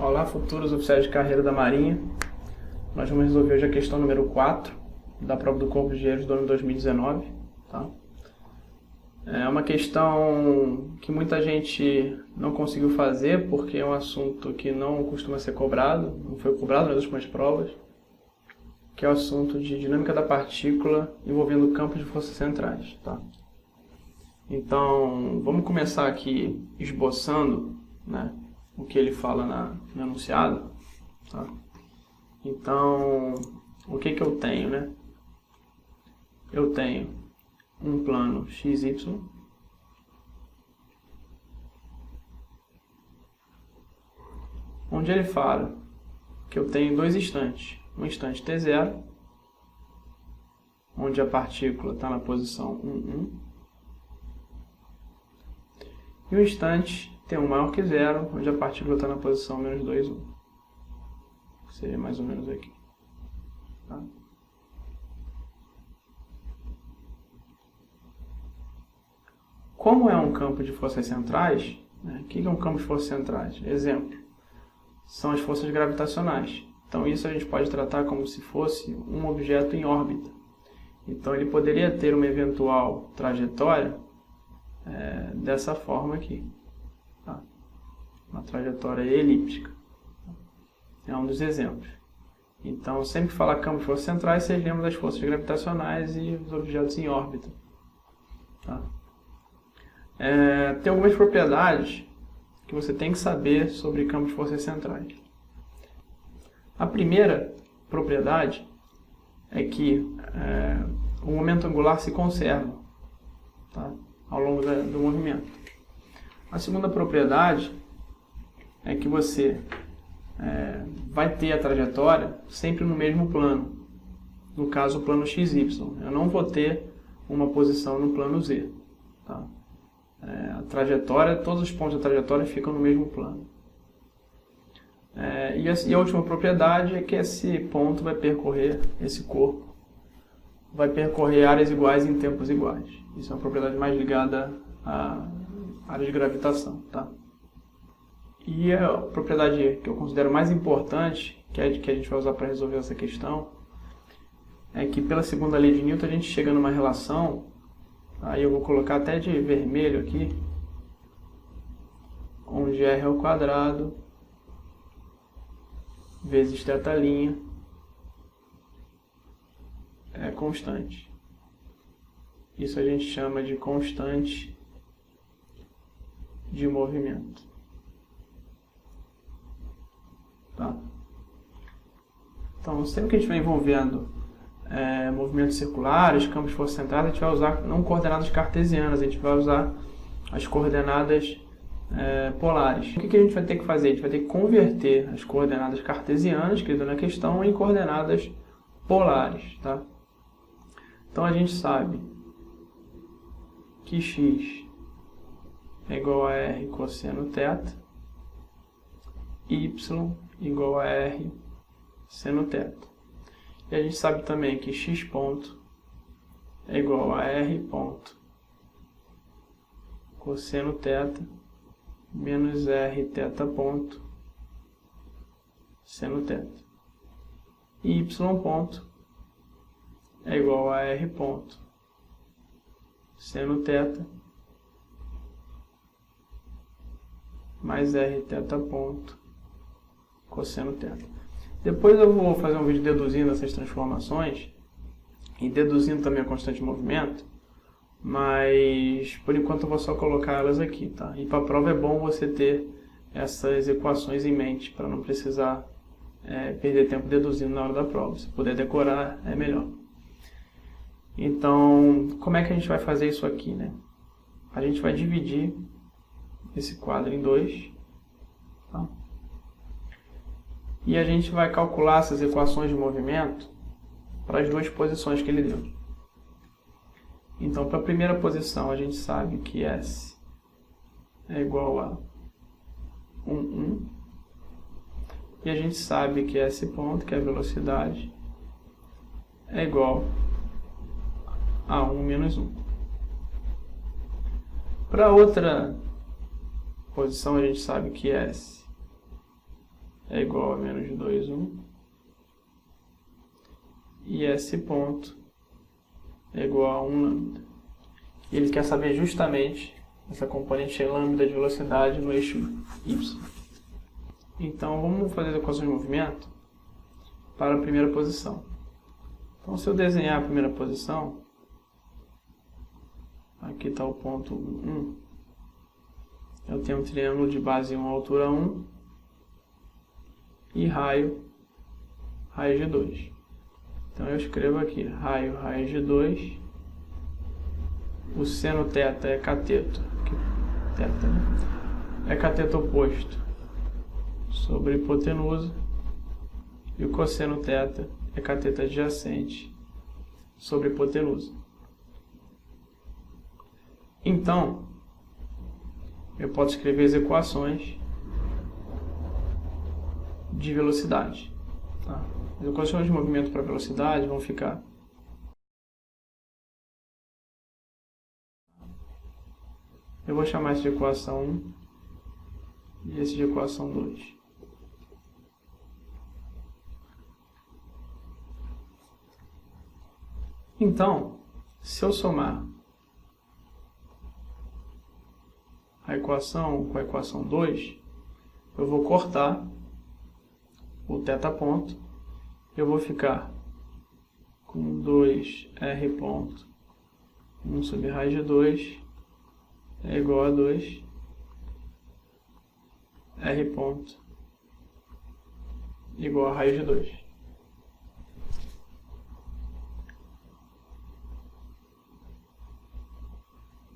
Olá, futuros oficiais de carreira da Marinha. Nós vamos resolver hoje a questão número 4 da prova do Corpo de Engenheiros do ano 2019. Tá? É uma questão que muita gente não conseguiu fazer porque é um assunto que não costuma ser cobrado, não foi cobrado nas últimas provas, que é o assunto de dinâmica da partícula envolvendo campos de forças centrais. Tá? Então, vamos começar aqui esboçando, né, o que ele fala no enunciado. Tá? Então, o que eu tenho, né? Eu tenho um plano XY, onde ele fala que eu tenho dois instantes. Um instante T0, onde a partícula está na posição 1, 1. E um instante T1 maior que 0, onde a partícula está na posição menos 2, 1. Seria mais ou menos aqui. Tá? Como é um campo de forças centrais, né? O que é um campo de forças centrais? Exemplo, são as forças gravitacionais. Então isso a gente pode tratar como se fosse um objeto em órbita. Então ele poderia ter uma eventual trajetória dessa forma aqui. Tá? Uma trajetória elíptica. É um dos exemplos. Então, sempre que falar campo de forças centrais, vocês lembram das forças gravitacionais e os objetos em órbita. Tá? Tem algumas propriedades que você tem que saber sobre campos de forças centrais. A primeira propriedade é que o momento angular se conserva, tá, ao longo do movimento. A segunda propriedade é que você vai ter a trajetória sempre no mesmo plano. No caso, o plano XY. Eu não vou ter uma posição no plano Z. Tá? A trajetória, todos os pontos da trajetória ficam no mesmo plano. E a última propriedade é que esse ponto vai percorrer, esse corpo, vai percorrer áreas iguais em tempos iguais. Isso é uma propriedade mais ligada à área de gravitação. Tá? E a propriedade que eu considero mais importante, que a gente vai usar para resolver essa questão, é que pela segunda lei de Newton a gente chega numa relação, aí eu vou colocar até de vermelho aqui, onde R ao quadrado vezes θ' é constante. Isso a gente chama de constante de movimento. Tá? Então, sempre que a gente vai envolvendo movimentos circulares, campos de força centrais, a gente vai usar não coordenadas cartesianas, a gente vai usar as coordenadas polares. O que a gente vai ter que fazer? A gente vai ter que converter as coordenadas cartesianas, que estão na questão, em coordenadas polares. Tá? Então, a gente sabe que x é igual a r cosseno θ, y igual a r seno θ. E a gente sabe também que x ponto é igual a r ponto cosseno θ menos r θ ponto seno θ. E y ponto é igual a r ponto seno θ mais r θ ponto cosseno θ. Depois eu vou fazer um vídeo deduzindo essas transformações e deduzindo também a constante de movimento, mas por enquanto eu vou só colocar elas aqui, tá? E para a prova é bom você ter essas equações em mente para não precisar perder tempo deduzindo na hora da prova. Se puder decorar, é melhor. Então, como é que a gente vai fazer isso aqui, né? A gente vai dividir esse quadro em dois, tá? E a gente vai calcular essas equações de movimento para as duas posições que ele deu. Então, para a primeira posição, a gente sabe que S é igual a 1, 1. E a gente sabe que S ponto, que é a velocidade, é igual a 1 menos 1. Para a outra posição, a gente sabe que S é igual a menos 2, 1. E S ponto é igual a 1 lambda. E ele quer saber justamente essa componente lambda de velocidade no eixo y. Então, vamos fazer as equações de movimento para a primeira posição. Então, se eu desenhar a primeira posição, aqui está o ponto 1, eu tenho um triângulo de base 1, altura 1, e raio de 2. Então, eu escrevo aqui, raio de 2, o seno θ é cateto, aqui, θ, né? É cateto oposto sobre hipotenusa, e o cosseno θ é cateto adjacente sobre hipotenusa. Então, eu posso escrever as equações de velocidade. Tá? As equações de movimento para velocidade vão ficar eu vou chamar isso de equação 1 e esse de equação 2. Então, se eu somar a equação com a equação 2, eu vou cortar o θ ponto, eu vou ficar com 2r ponto 1 sobre raiz de 2 é igual a 2 r ponto igual a raiz de 2.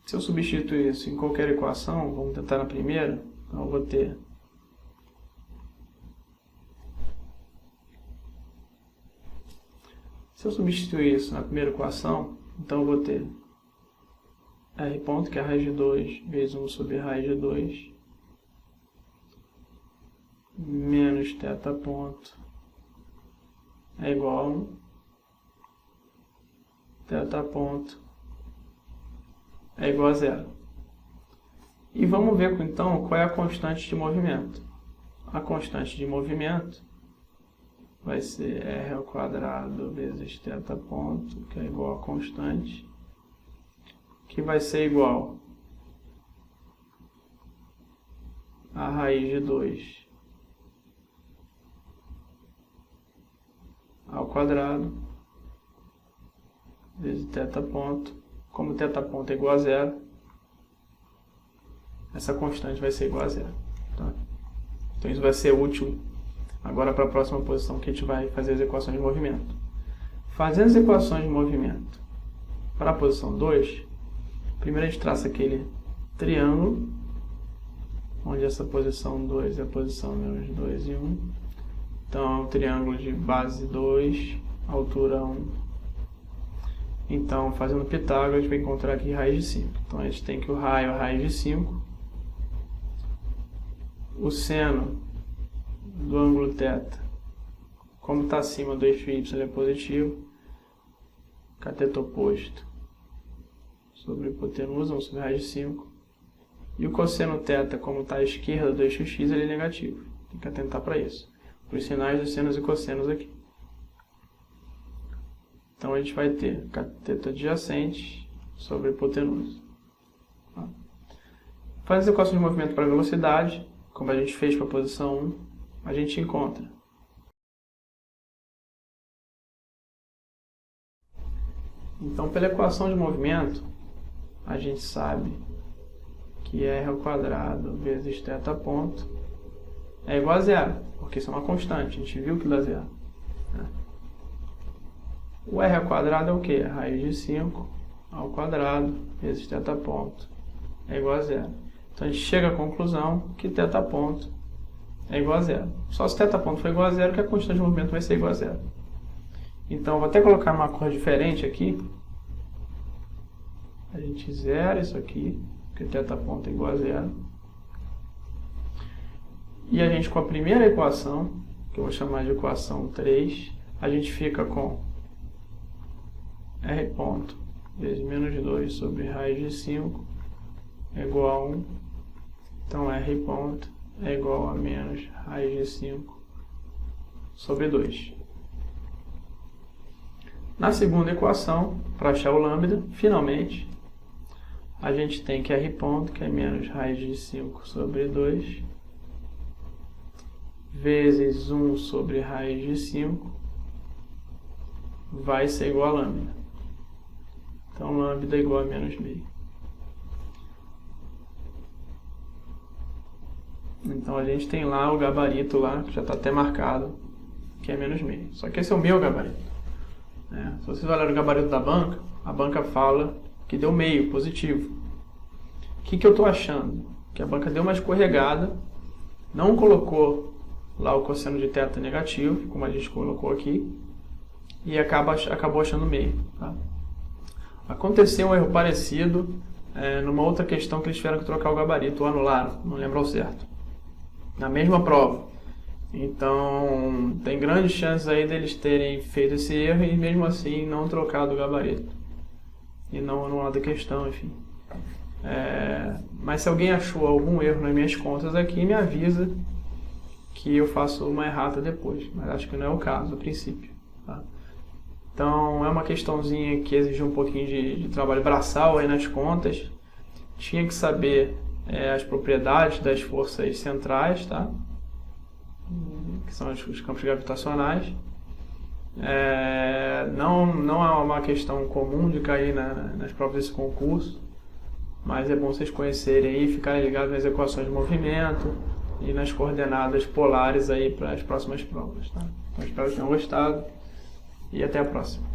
Se eu substituir isso em qualquer equação, vamos tentar na primeira, então eu vou ter se eu substituir isso na primeira equação, então eu vou ter r ponto, que é a raiz de 2, vezes 1 sobre raiz de 2, menos θ ponto é igual a 1, θ ponto é igual a 0. E vamos ver então qual é a constante de movimento. A constante de movimento vai ser r ao quadrado vezes θ ponto, que é igual a constante, que vai ser igual a raiz de 2 ao quadrado vezes θ ponto. Como θ ponto é igual a 0, essa constante vai ser igual a 0. Tá? Então isso vai ser útil agora para a próxima posição que a gente vai fazer as equações de movimento. Fazendo as equações de movimento para a posição 2, primeiro a gente traça aquele triângulo, onde essa posição 2 é a posição menos 2 e 1. Então é um triângulo de base 2, altura 1. Então, fazendo Pitágoras, a gente vai encontrar aqui raiz de 5. Então, a gente tem que o raio é raiz de 5. O seno do ângulo θ, como está acima do eixo y, ele é positivo. Cateto oposto sobre hipotenusa, 1 sobre raiz de 5. E o cosseno θ, como está à esquerda do eixo x, ele é negativo. Tem que atentar para isso. Para os sinais dos senos e cossenos aqui. Então, a gente vai ter cateto adjacente sobre hipotenusa. Faz as equações de movimento para velocidade, como a gente fez para a posição 1, a gente encontra então, pela equação de movimento, a gente sabe que r ao quadrado vezes θ ponto é igual a 0, porque isso é uma constante, a gente viu que dá 0. Né? O r ao quadrado é o que? Raiz de 5 ao quadrado vezes θ ponto é igual a 0. Então a gente chega à conclusão que θ ponto é igual a 0. Só se θ ponto for igual a 0 que a constante de movimento vai ser igual a 0. Então eu vou até colocar uma cor diferente aqui. A gente zera isso aqui, porque θ ponto é igual a 0. E a gente com a primeira equação, que eu vou chamar de equação 3, a gente fica com r ponto vezes menos 2 sobre raiz de 5 é igual a 1. Então r ponto é igual a menos raiz de 5 sobre 2. Na segunda equação, para achar o lambda, finalmente, a gente tem que R ponto, que é menos raiz de 5 sobre 2, vezes 1 sobre raiz de 5, vai ser igual a lambda. Então, lambda é igual a menos meio. Então, a gente tem lá o gabarito lá, que já está até marcado, que é menos meio. Só que esse é o meu gabarito. Se vocês olharem o gabarito da banca, a banca fala que deu meio, positivo. O que eu estou achando? Que a banca deu uma escorregada, não colocou lá o cosseno de θ negativo, como a gente colocou aqui, e acabou achando meio. Tá? Aconteceu um erro parecido numa outra questão que eles tiveram que trocar o gabarito, ou anularam, não lembro ao certo. Na mesma prova. Então, tem grandes chances aí deles terem feito esse erro e mesmo assim não trocado o gabarito. E não anulado a questão, enfim. Mas se alguém achou algum erro nas minhas contas aqui, me avisa que eu faço uma errata depois. Mas acho que não é o caso, a princípio. Tá? Então, é uma questãozinha que exigiu um pouquinho de trabalho braçal aí nas contas. Tinha que saber as propriedades das forças centrais, tá? Que são os campos gravitacionais. Não é uma questão comum de cair nas provas desse concurso, mas é bom vocês conhecerem aí e ficarem ligados nas equações de movimento e nas coordenadas polares aí para as próximas provas. Tá? Então, espero que tenham gostado e até a próxima.